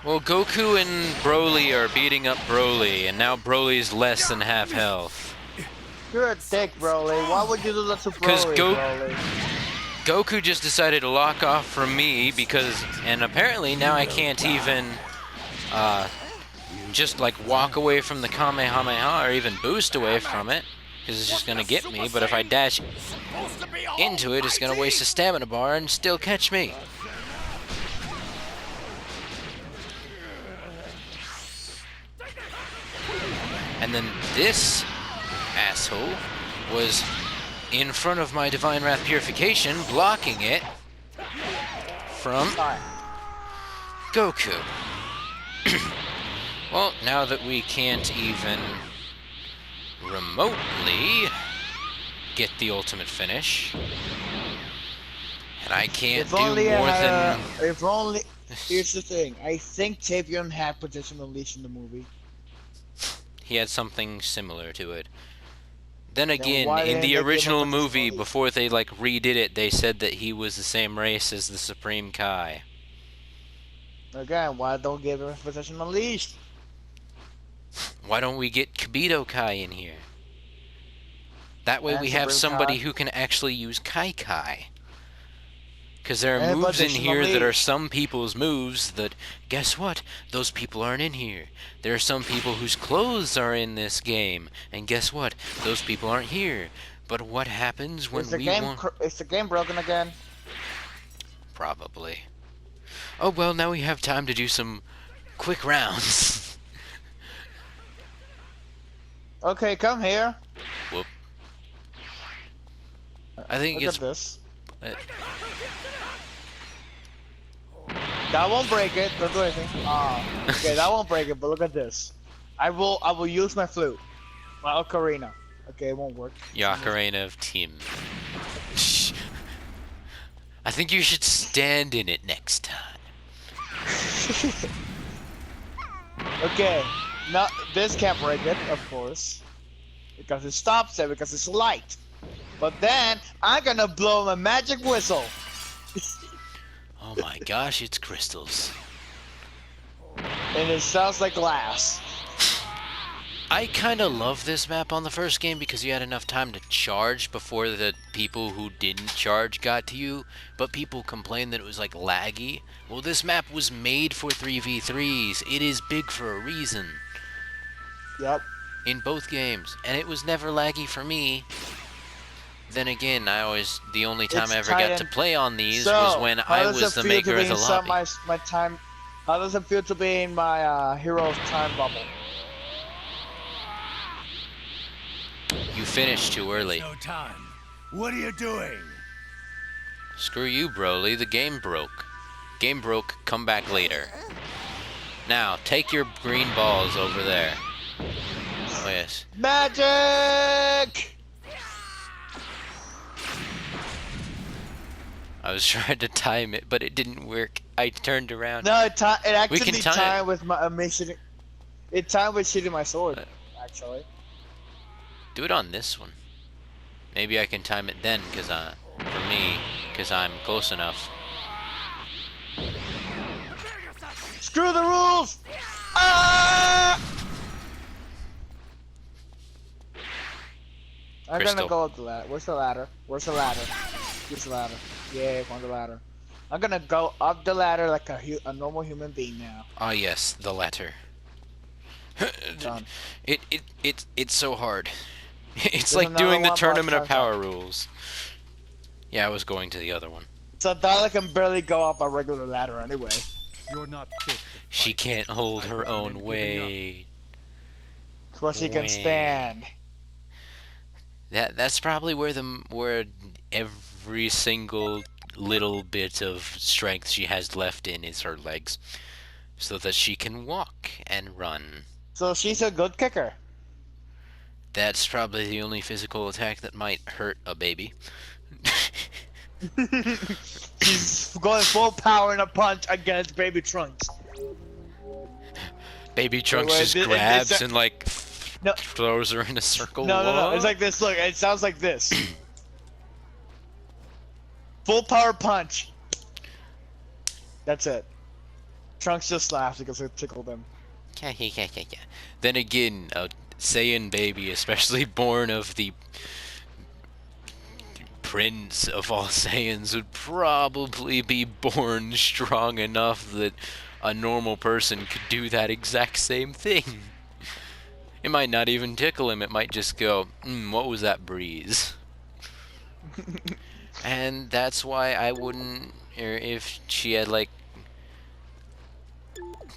S1: Well, Goku and Broly are beating up Broly, and now Broly's less than half health.
S2: You're a dick, Broly. Why would you do that to
S1: 'Cause
S2: Broly, Broly?
S1: Goku just decided to lock off from me because, and apparently now I can't even, just like walk away from the Kamehameha or even boost away from it, because it's just gonna get me. But if I dash
S3: Supposed to be
S1: into it, it's gonna waste a stamina bar and still catch me. And then this asshole was in front of my Divine Wrath Purification, blocking it from
S2: Alright.
S1: Goku. Well, now that we can't even remotely get the ultimate finish, and I can't
S2: If
S1: do
S2: only I
S1: more
S2: had
S1: than...
S2: If only. Here's the thing. I think Tapion had Potential Unleashed in the movie.
S1: He had something similar to it. Then again,
S2: why
S1: in
S2: didn't
S1: the
S2: they give him
S1: original
S2: a
S1: movie,
S2: story?
S1: before they like redid it, they said that he was the same race as the Supreme Kai.
S2: Again, why don't give him Potential Unleashed?
S1: Why don't we get Kibito Kai in here? That way
S2: And
S1: we have
S2: Supreme
S1: somebody
S2: Kai.
S1: who can actually use Kai. Because there are
S2: And
S1: moves in
S2: additional
S1: here that are
S2: meat.
S1: some people's moves that, guess what? Those people aren't in here. There are some people whose clothes are in this game. And guess what? Those people aren't here. But what happens when
S2: Is the
S1: we
S2: game
S1: want...
S2: is the game broken again?
S1: Probably. Oh, well, now we have time to do some quick rounds.
S2: Okay, come here.
S1: Whoop. I think
S2: Look
S1: it's...
S2: at this.
S1: uh,
S2: That won't break it. Don't do anything. Okay, that won't break it. But look at this. I will use my flute, my ocarina. Okay, it won't work.
S1: Ocarina of Time. I think you should stand in it next time.
S2: Okay, now this can't break it, of course, because it stops it because it's light. But then I'm gonna blow my magic whistle.
S1: Oh my gosh, it's crystals.
S2: And it sounds like glass.
S1: I kind of love this map on the first game because you had enough time to charge before the people who didn't charge got to you, but people complained that it was like laggy. Well, this map was made for 3v3s. It is big for a reason
S2: Yep.
S1: in both games, and it was never laggy for me. Then again, the only time
S2: It's
S1: I ever got to
S2: tight
S1: play on these
S2: So,
S1: was when
S2: how
S1: I
S2: does
S1: was
S2: it
S1: the
S2: feel
S1: maker
S2: to be
S1: of the
S2: inside
S1: lobby.
S2: my time? How does it feel to be in my hero's time bubble?
S1: You finished too early.
S3: No time. What are you doing?
S1: Screw you, Broly. The game broke. Game broke. Come back later. Now, take your green balls over there. Oh, yes.
S2: Magic!
S1: I was trying to time it, but it didn't work. I turned around.
S2: No, it actually
S1: can time
S2: timed
S1: it.
S2: with my shooting. It timed with shooting my sword, actually.
S1: Do it on this one. Maybe I can time it then, because I'm close enough.
S2: Screw the rules! Ah! I'm
S1: Crystal.
S2: gonna go up the ladder. Where's the ladder? Where's the ladder? Where's the ladder? Yeah, on the ladder. I'm gonna go up the ladder like a normal human being now.
S1: Ah, yes, the latter.
S2: Done.
S1: It's so hard. It's
S2: There's
S1: like
S2: another
S1: doing the
S2: one,
S1: tournament
S2: but
S1: of power rules. Yeah, I was going to the other one.
S2: So Dala can barely go up a regular ladder anyway.
S6: You're not fit. to
S1: She
S6: fight.
S1: can't hold her
S6: I
S1: own
S6: recommend giving
S2: So
S1: weight.
S2: she can
S1: Wait.
S2: stand.
S1: That's probably where every single little bit of strength she has left in is her legs, so that she can walk and run.
S2: So she's a good kicker.
S1: That's probably the only physical attack that might hurt a baby.
S2: She's going full power in a punch against Baby Trunks.
S1: Baby Trunks
S2: wait,
S1: just
S2: it's
S1: grabs
S2: a-
S1: and like
S2: No.
S1: throws her in a circle.
S2: No, no, no.
S1: What?
S2: It's like this. Look, it sounds like this. Full power punch. That's it. Trunks just laughed because it tickled him.
S1: Then again, a Saiyan baby, especially born of the Prince of all Saiyans, would probably be born strong enough that a normal person could do that exact same thing. It might not even tickle him, it might just go, what was that breeze? And that's why I wouldn't, or if she had like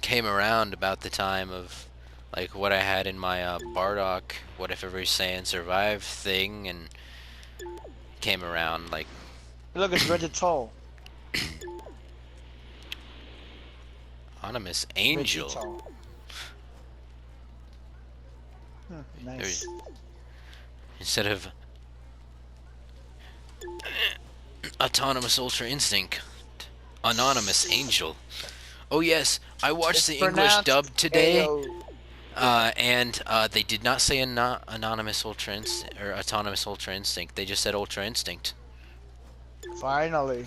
S1: came around about the time of like what I had in my Bardock, what if every Saiyan survived thing, and came around like
S2: Look, it's Reggie Toll.
S1: Anonymous Angel.
S2: Vegito. Nice.
S1: Instead of Autonomous Ultra Instinct, Anonymous Angel. Oh yes, I watched
S2: It's
S1: the English
S2: pronounced
S1: dub today,
S2: AO.
S1: and they did not say Anonymous Ultra Instinct or Autonomous Ultra Instinct. They just said Ultra Instinct.
S2: Finally.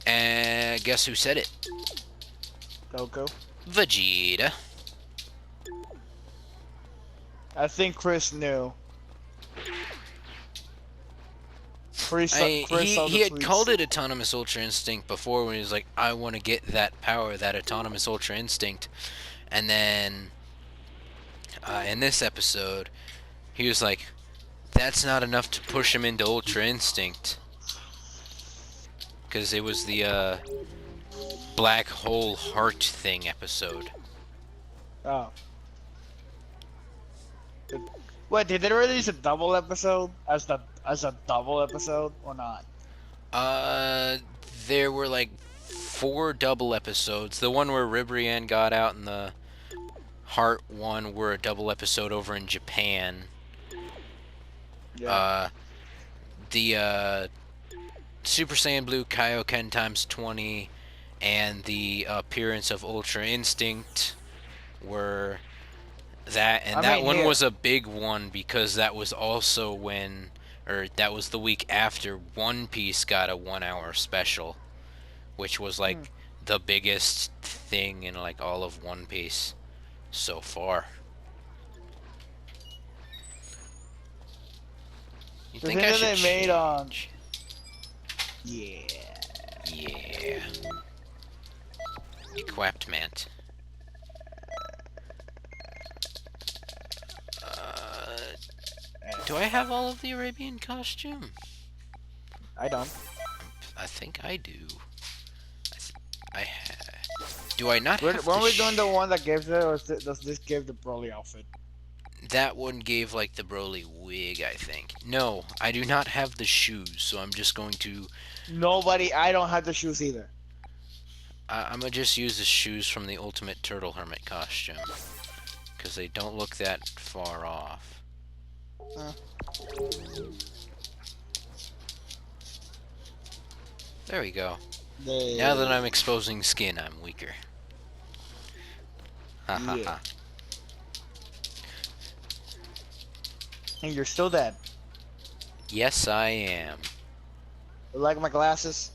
S1: And guess who said it?
S2: Goku.
S1: Vegeta.
S2: I think Chris knew. Chris saw
S1: he
S2: the
S1: had
S2: tweets.
S1: called it Autonomous Ultra Instinct before when he was like, I want to get that power, that Autonomous Ultra Instinct. And then in this episode, he was like, that's not enough to push him into Ultra Instinct. Because it was the Black Hole Heart thing episode.
S2: Oh. Wait, did they release a double episode as a double episode or not?
S1: There were like 4 double episodes. The one where Ribrianne got out and the Heart one were a double episode over in Japan.
S2: Yeah.
S1: The Super Saiyan Blue Kaioken times 20 and the appearance of Ultra Instinct were that, and that one was a big one because that was also when, or that was the week after One Piece got a 1-hour special, which was like the biggest thing in like all of One Piece so far. You
S2: The
S1: think
S2: thing
S1: I
S2: that
S1: should
S2: they made on.
S1: change?
S2: Yeah.
S1: Equipment. Do I have all of the Arabian costume?
S2: I don't.
S1: I think I do. Do I not have
S2: When
S1: the
S2: we doing the one that gives it, or does this give the Broly outfit?
S1: That one gave like the Broly wig, I think. No, I do not have the shoes, so I'm just going to...
S2: I don't have the shoes either.
S1: I'm gonna just use the shoes from the Ultimate Turtle Hermit costume. Because they don't look that far off. There we go. Now that I'm exposing skin, I'm weaker. Ha ha ha.
S2: And you're still dead.
S1: Yes, I am.
S2: You like my glasses?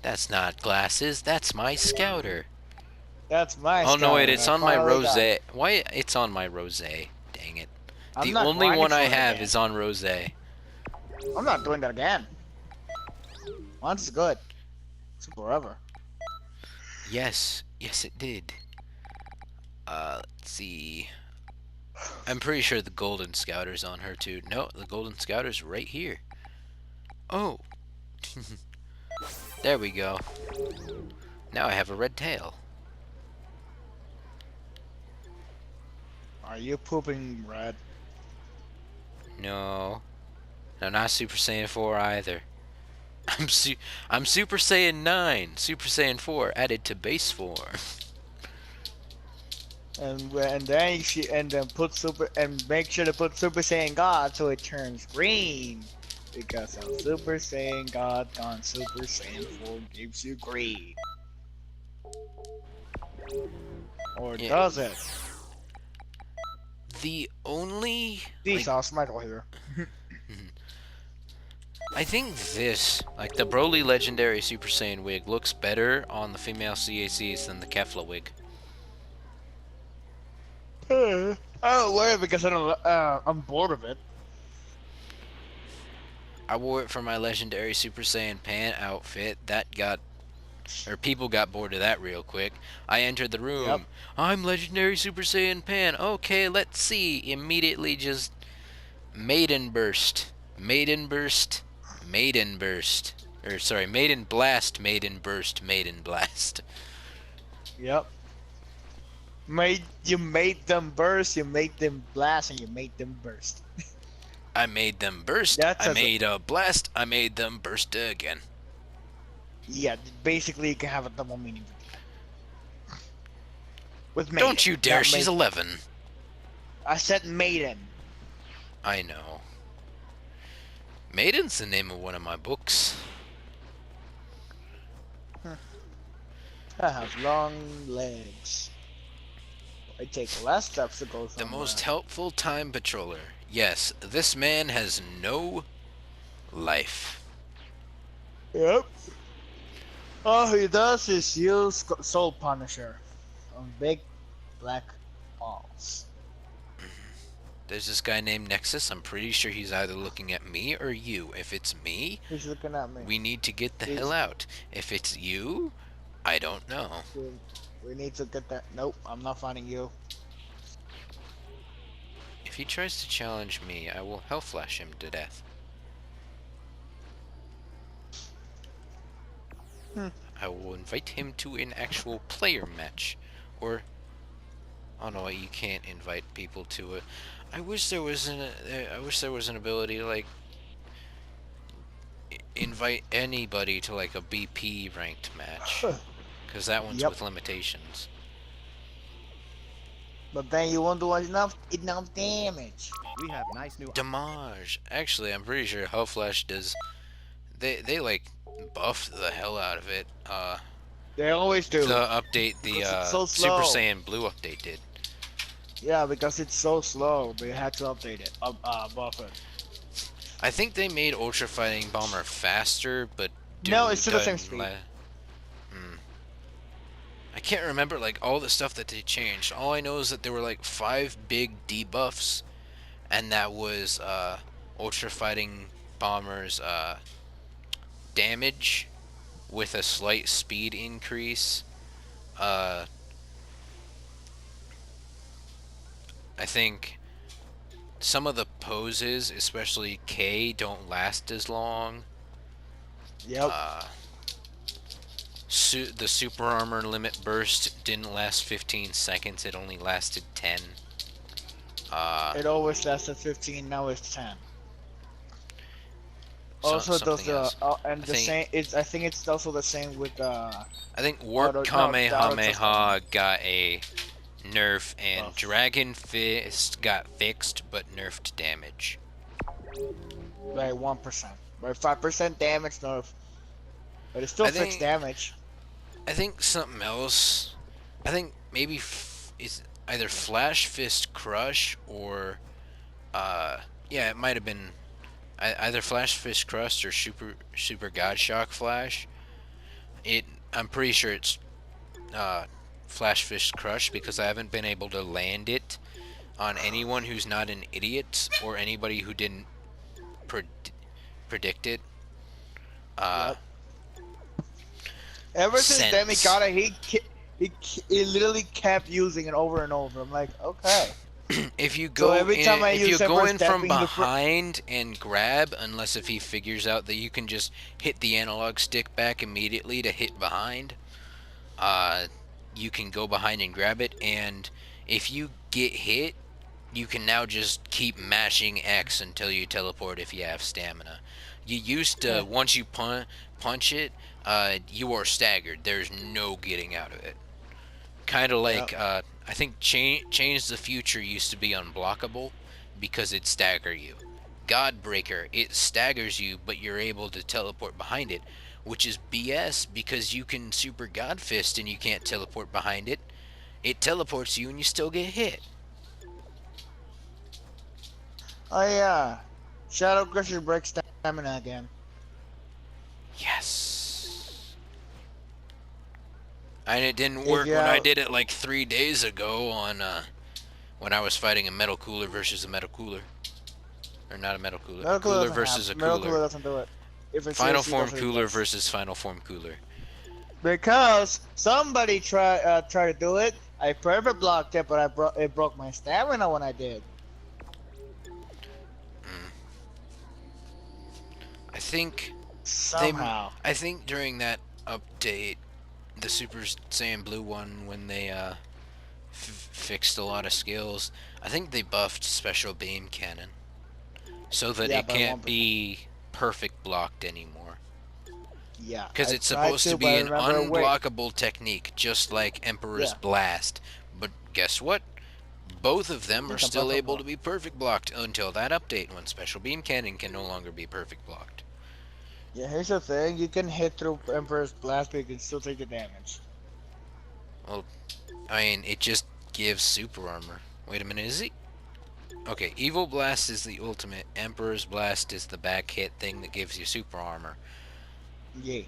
S1: That's not glasses, that's my scouter.
S2: That's my.
S1: Oh no, wait,
S2: Scouter.
S1: it's
S2: I
S1: on my
S2: finally got it.
S1: rosé. Why? It's on my rosé. Dang it.
S2: I'm
S1: The
S2: not
S1: only
S2: grinding
S1: one I
S2: for it
S1: have
S2: again.
S1: is on rosé.
S2: I'm not doing that again. Once is good. It's forever.
S1: Yes, yes it did. Let's see. I'm pretty sure the golden scouter's on her too. No, the golden scouter's right here. Oh. There we go. Now I have a red tail.
S2: Are you pooping red?
S1: No. No, not Super Saiyan 4 either. I'm Super Saiyan 9, Super Saiyan 4 added to base form.
S2: And then put super and make sure to put Super Saiyan God so it turns green. Because of Super Saiyan God on Super Saiyan 4 gives you green. Or
S1: Yeah.
S2: does it?
S1: The only
S2: These sauce Michael here.
S1: I think this, like the Broly Legendary Super Saiyan wig, looks better on the female CACs than the Kefla wig.
S2: I don't wear it because I'm bored of it.
S1: I wore it for my Legendary Super Saiyan Pan outfit. People got bored of that real quick. I entered the room.
S2: Yep.
S1: I'm Legendary Super Saiyan Pan. Okay, let's see. Immediately just Maiden Burst. Maiden Burst. Maiden Burst. Or sorry, Maiden Blast, Maiden Burst, Maiden Blast.
S2: Yep. You made them burst, you made them blast, and you made them burst.
S1: I made them burst. I made a blast. I made them burst again.
S2: Yeah, basically you can have a double meaning with maiden.
S1: Don't you dare,
S2: not
S1: she's
S2: maiden.
S1: 11.
S2: I said maiden.
S1: I know. Maiden's the name of one of my books.
S2: I have long legs. I take less steps to go
S1: The
S2: somewhere.
S1: most helpful time patroller. Yes, this man has no life.
S2: Yep. All he does is use Soul Punisher on big black balls.
S1: There's this guy named Nexus. I'm pretty sure he's either looking at me or you. If it's me,
S2: He's looking at me.
S1: we need to get the
S2: He's-
S1: hell out. If it's you, I don't know.
S2: We need to get that. Nope, I'm not finding you.
S1: If he tries to challenge me, I will hell flash him to death. I will invite him to an actual player match. Or, oh no, you can't invite people to a... I wish there was an ability to, like, invite anybody to, like, a BP ranked match. Because that one's with limitations.
S2: But then you won't do enough damage.
S3: We have nice new.
S1: Damage. Actually, I'm pretty sure Hell Flash does... They like, buffed the hell out of it.
S2: They always do.
S1: The update, the
S2: Because it's so
S1: Super
S2: slow.
S1: Saiyan Blue update did.
S2: Yeah, because it's so slow. They had to update it. Buff it.
S1: I think they made Ultra Fighting Bomber faster, but
S2: No, it's still the same
S1: doesn't
S2: speed.
S1: I can't remember like all the stuff that they changed. All I know is that there were like 5 big debuffs, and that was Ultra Fighting Bomber's damage with a slight speed increase. I think some of the poses, especially K, don't last as long.
S2: Yep.
S1: The super armor limit burst didn't last 15 seconds. It only lasted 10.
S2: It always lasted 15. Now it's 10.
S1: So-
S2: Also, does
S1: something else.
S2: and
S1: I
S2: the
S1: think-
S2: same. It's I think it's also the same with
S1: I think Warp
S2: no,
S1: Kamehameha got a nerf, and
S2: Buff.
S1: Dragon Fist got fixed but nerfed damage.
S2: by 1%, by 5% damage nerf, but it's still
S1: I
S2: fixed
S1: think-
S2: damage.
S1: I think something else. I think maybe it's either Flash Fist Crush or, yeah, it might have been either Flash Fist Crush or Super God Shock Flash. I'm pretty sure it's Flash Fist Crush because I haven't been able to land it on anyone who's not an idiot or anybody who didn't predict it.
S2: Ever since then, he
S1: sense.
S2: got it. He literally kept using it over and over. I'm like, okay.
S1: If you
S2: So
S1: go
S2: every time I
S1: if you
S2: use
S1: go
S2: Emperor's
S1: in from
S2: stepping the
S1: behind and grab, unless if he figures out that you can just hit the analog stick back immediately to hit behind, you can go behind and grab it, and if you get hit, you can now just keep mashing X until you teleport if you have stamina. You used to, once you punch it, you are staggered. There's no getting out of it. Kind of like, I think Change the Future used to be unblockable because it stagger you. Godbreaker, it staggers you, but you're able to teleport behind it, which is BS because you can Super God Fist and you can't teleport behind it. It teleports you and you still get hit.
S2: Oh yeah, Shadow Crusher breaks stamina again.
S1: Yes. And it didn't work when I did it like 3 days ago on when I was fighting a metal cooler versus a metal cooler. Or not a metal cooler.
S2: Metal Cooler
S1: Cooler
S2: doesn't
S1: versus
S2: have,
S1: a
S2: Metal
S1: cooler.
S2: Cooler doesn't do it. If it's
S1: Final
S2: seriously
S1: form
S2: does it,
S1: cooler
S2: does.
S1: versus final form cooler.
S2: Because somebody tried to do it. I perfect blocked it, but it broke my stamina when I did.
S1: I think
S2: Somehow.
S1: I think during that update, the Super Saiyan Blue one, when they fixed a lot of skills, I think they buffed Special Beam Cannon so that
S2: Yeah,
S1: it
S2: but
S1: can't be perfect blocked anymore.
S2: Yeah.
S1: Because
S2: I
S1: it's
S2: tried
S1: supposed to be
S2: but
S1: an
S2: I remember- wait.
S1: unblockable technique, just like Emperor's
S2: Yeah.
S1: Blast. But guess what? Both of them are
S2: It's a
S1: still
S2: perfect
S1: able
S2: block.
S1: to be perfect blocked until that update when Special Beam Cannon can no longer be perfect blocked.
S2: Yeah, here's the thing. You can hit through Emperor's Blast, but you can still take the damage.
S1: I mean, it just gives super armor. Wait a minute, is it? Okay, Evil Blast is the ultimate. Emperor's Blast is the back hit thing that gives you super armor.
S2: Yeah.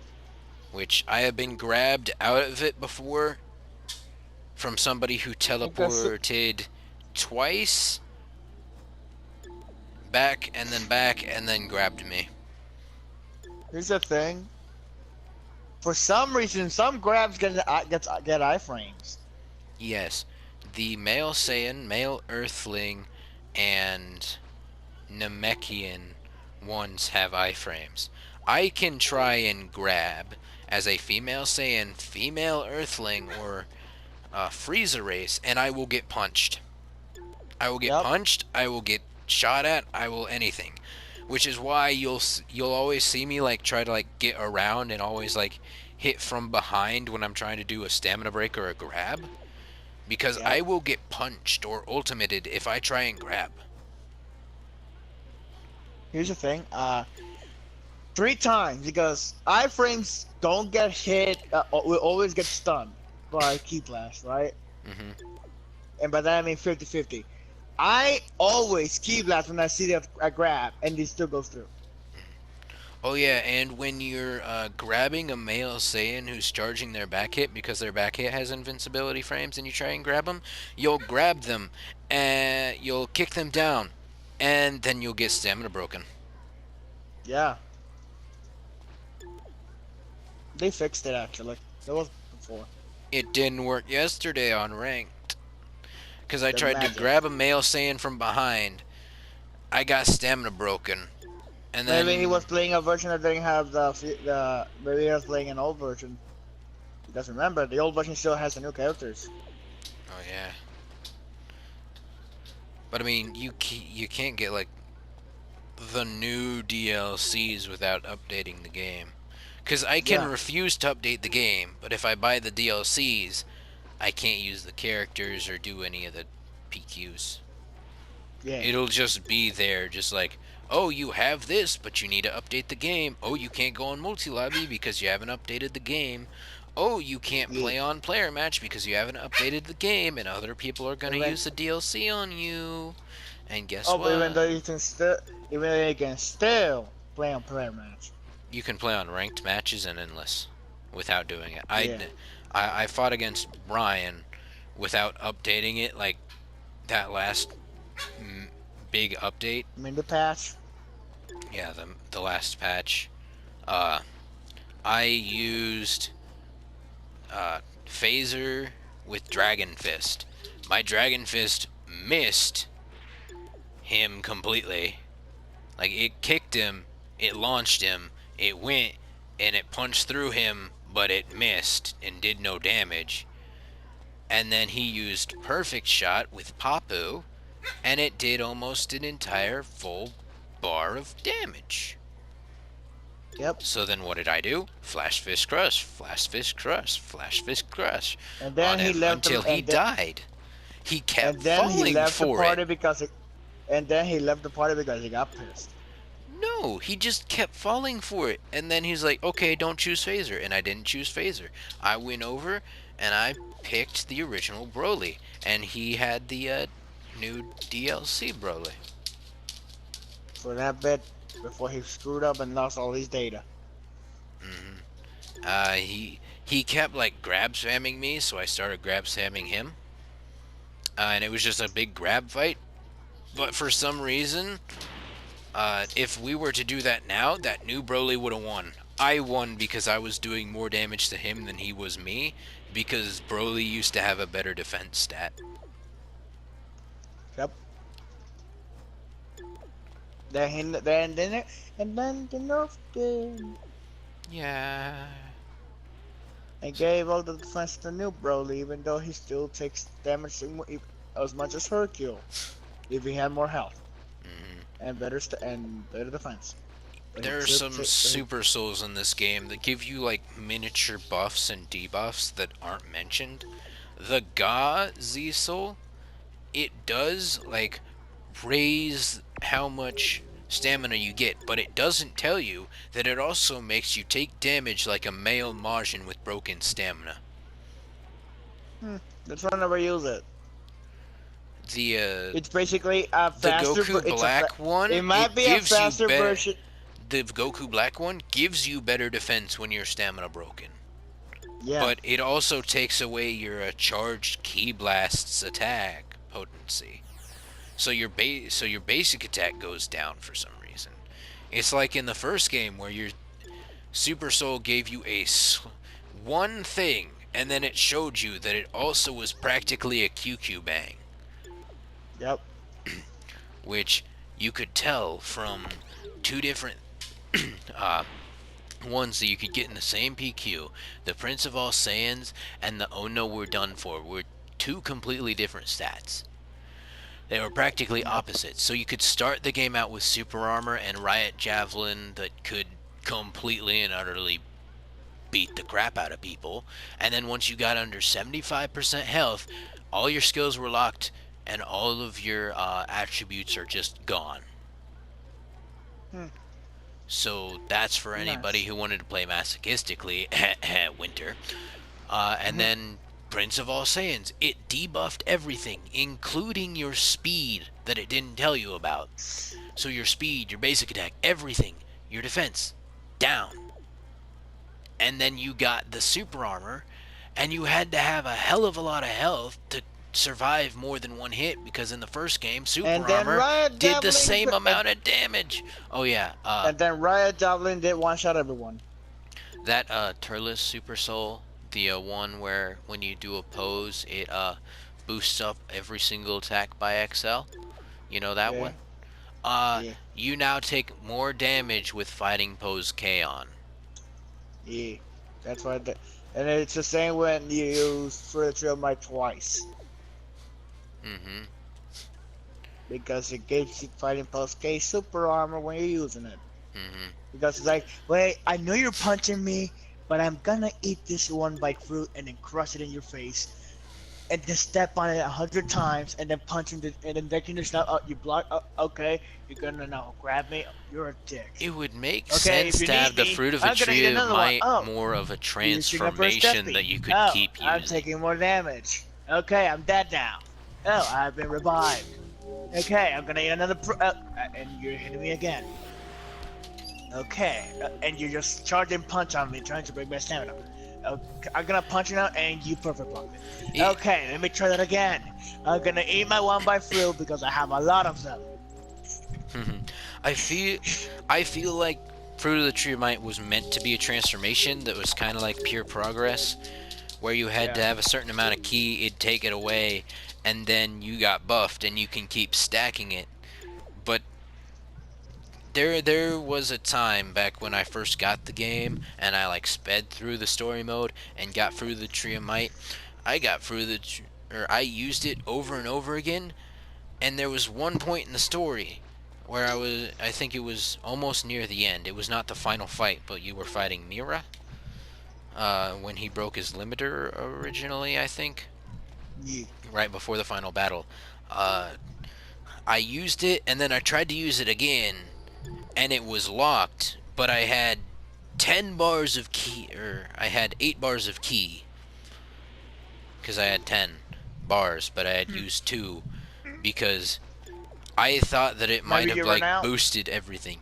S1: Which I have been grabbed out of it before from somebody who teleported twice back, and then grabbed me.
S2: Here's the thing. For some reason, some grabs get iframes.
S1: Yes, the male Saiyan, male Earthling, and Namekian ones have iframes. I can try and grab as a female Saiyan, female Earthling, or Frieza race, and I will get punched. I will get punched. I will get shot at. I will anything, which is why you'll always see me like try to like get around and always like hit from behind when I'm trying to do a stamina break or a grab, because I will get punched or ultimated if I try and grab.
S2: Here's the thing. 3 times, because iframes don't get hit. We always get stunned by Ki Blast, right? And by that I mean 50-50. I always Ki Blast when I see a grab, and it still goes through.
S1: Oh yeah, and when you're grabbing a male Saiyan who's charging their back hit because their back hit has invincibility frames, and you try and grab them, you'll grab them and you'll kick them down, and then you'll get stamina broken.
S2: Yeah. They fixed it actually. That was before.
S1: It didn't work yesterday on ranked, because I
S2: The
S1: tried
S2: magic.
S1: to grab a male Saiyan from behind. I got stamina broken, and then
S2: Maybe he was playing a version that didn't have the. Maybe he was playing an old version. He doesn't remember. The old version still has the new characters.
S1: Oh yeah. But I mean, you can't get like the new DLCs without updating the game. Because I can refuse to update the game, but if I buy the DLCs, I can't use the characters or do any of the PQs.
S2: Yeah.
S1: It'll just be there, just like, oh, you have this, but you need to update the game. Oh, you can't go on multi-lobby because you haven't updated the game. Oh, you can't play on player match because you haven't updated the game, and other people are going to use the DLC on you. And guess what?
S2: But even though you can still play on player match.
S1: You can play on ranked matches and endless without doing it. I fought against Ryan without updating it, like that last big update.
S2: I mean the patch.
S1: Yeah, the last patch. I used Phaser with Dragon Fist. My Dragon Fist missed him completely. Like, it kicked him, it launched him, it went, and it punched through him, but it missed and did no damage. And then he used Perfect Shot with Papu, and it did almost an entire full bar of damage.
S2: Yep.
S1: So then what did I do? Flash Fist Crush, Flash Fist Crush, Flash Fist Crush.
S2: And then
S1: on
S2: he
S1: him
S2: left
S1: until he died. He kept
S2: and then
S1: falling
S2: he left
S1: for
S2: the party
S1: it.
S2: because and then he left the party because he got pissed.
S1: No, he just kept falling for it. And then he's like, okay, don't choose Phaser. And I didn't choose Phaser. I went over and I picked the original Broly. And he had the new DLC Broly.
S2: For that bit, before he screwed up and lost all his data.
S1: He kept like grab spamming me, so I started grab spamming him. And it was just a big grab fight. But for some reason, if we were to do that now, that new Broly would have won. I won because I was doing more damage to him than he was me, because Broly used to have a better defense stat.
S2: Yep. Then the nerf game.
S1: Yeah.
S2: I gave all the defense to new Broly, even though he still takes damage as much as Hercule, if he had more health and better defense. But
S1: There are some Super Souls in this game that give you like miniature buffs and debuffs that aren't mentioned. The Ga Z Soul, it does like raise how much stamina you get, but it doesn't tell you that it also makes you take damage like a male Majin with broken stamina.
S2: That's why I never use it.
S1: It's
S2: basically a faster.
S1: The Goku Black one.
S2: It might be a faster version.
S1: The Goku Black one gives you better defense when you're stamina broken.
S2: Yeah.
S1: But it also takes away your charged Ki Blast's attack potency. So your basic attack goes down for some reason. It's like in the first game where your Super Soul gave you one thing, and then it showed you that it also was practically a QQ bang,
S2: Yep.
S1: which you could tell from two different ones that you could get in the same PQ. The Prince of All Saiyans and the Oh No We're Done For were two completely different stats. They were practically opposite. So you could start the game out with Super Armor and Riot Javelin that could completely and utterly beat the crap out of people. And then once you got under 75% health, all your skills were locked and all of your attributes are just gone. So that's for anybody
S2: Nice.
S1: who wanted to play masochistically, Winter. And then Prince of All Saiyans, it debuffed everything, including your speed that it didn't tell you about. So your speed, your basic attack, everything, your defense, down. And then you got the super armor, and you had to have a hell of a lot of health to survive more than one hit, because in the first game, super
S2: And then
S1: armor
S2: Riot
S1: did the
S2: Javelin
S1: same
S2: cri-
S1: amount of damage. Oh yeah,
S2: And then Riot Javelin did one shot everyone.
S1: that Turles Super Soul, the one where when you do a pose, it boosts up every single attack by XL. You know that
S2: Yeah.
S1: one?
S2: Yeah.
S1: You now take more damage with fighting pose K on.
S2: Yeah. That's why. And it's the same when you use for the Trail Might twice.
S1: Mm-hmm.
S2: Because it gives you fighting pulse K super armor when you're using it.
S1: Mm-hmm.
S2: Because it's like, wait, I know you're punching me, but I'm gonna eat this one bite fruit and then crush it in your face, and then step on it 100 times and then punch it, and then they can just now, you block. Okay, you're gonna now grab me. You're a dick.
S1: It would make
S2: Okay, if
S1: sense
S2: you
S1: to have
S2: need
S1: the
S2: me,
S1: Fruit of
S2: I'm
S1: a
S2: gonna eat
S1: Tree of
S2: another one.
S1: Might
S2: Oh,
S1: more of a
S2: You're using a burst
S1: transformation
S2: death
S1: that you
S2: beat.
S1: could
S2: Oh,
S1: keep
S2: I'm
S1: using.
S2: taking more damage. Okay, I'm dead now. Oh, I've been revived. Okay, I'm gonna eat another. And you're hitting me again. Okay, and you're just charging punch on me, trying to break my stamina. Okay, I'm gonna punch you now, and you perfect block me.
S1: Yeah.
S2: Okay, let me try that again. I'm gonna eat my one by fruit because I have a lot of them.
S1: I feel like Fruit of the Tree of Might was meant to be a transformation that was kind of like pure progress, where you had to
S2: Yeah.
S1: have a certain amount of ki, it'd take it away, and then you got buffed and you can keep stacking it. But there was a time back when I first got the game and I like sped through the story mode and got Fruit of the Tree of Might. I I used it over and over again, and there was one point in the story where I think it was almost near the end. It was not the final fight, but you were fighting Mira when he broke his limiter originally, I think,
S2: Yeah.
S1: right before the final battle. I used it, and then I tried to use it again, and it was locked, but I had 10 bars of key, or I had 8 bars of key, because I had 10 bars, but I had used 2, because I thought that it might
S2: Maybe
S1: have
S2: you ran
S1: like
S2: out?
S1: boosted everything.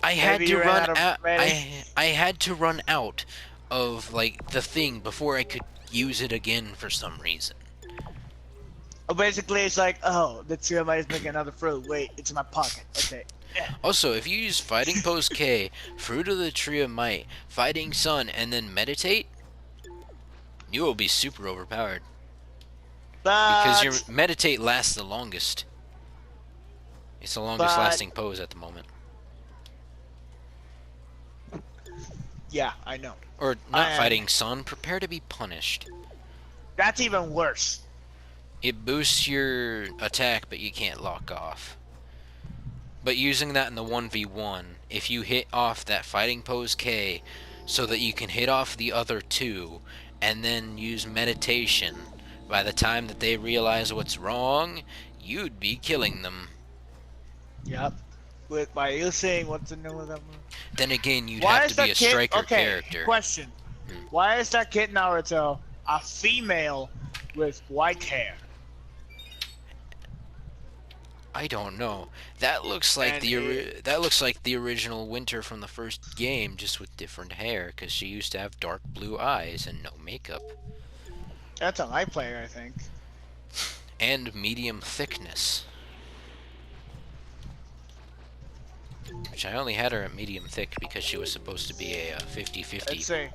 S1: I had
S2: Maybe
S1: to
S2: you ran
S1: run
S2: out of
S1: out.
S2: ready?
S1: I had to run out of like the thing before I could use it again for some reason.
S2: Basically, it's like, oh, the tree might is making another fruit. Wait, it's in my pocket. Okay.
S1: Also, if you use Fighting Pose K, Fruit of the Tree of Might, Fighting Sun, and then Meditate, you will be super overpowered. Because your Meditate lasts the longest. It's the longest
S2: But-
S1: lasting pose at the moment.
S2: Yeah, I know.
S1: Or not
S2: I am-
S1: Fighting Sun, Prepare to be Punished.
S2: That's even worse.
S1: It boosts your attack, but you can't lock off. But using that in the 1v1, if you hit off that Fighting Pose K so that you can hit off the other two and then use meditation, by the time that they realize what's wrong, you'd be killing them.
S2: Yep. With by you saying what's the name of that movie?
S1: Then again, you'd
S2: Why
S1: have
S2: is
S1: to be
S2: that
S1: a
S2: kid?
S1: striker
S2: Okay.
S1: character.
S2: Question. Why is that kid Naruto a female with white hair?
S1: I don't know. That looks like
S2: And
S1: that looks like the original Winter from the first game, just with different hair, because she used to have dark blue eyes and no makeup.
S2: That's a light player, I think.
S1: And medium thickness. Which I only had her at medium thick because she was supposed to be a 50-50.
S2: Let's see.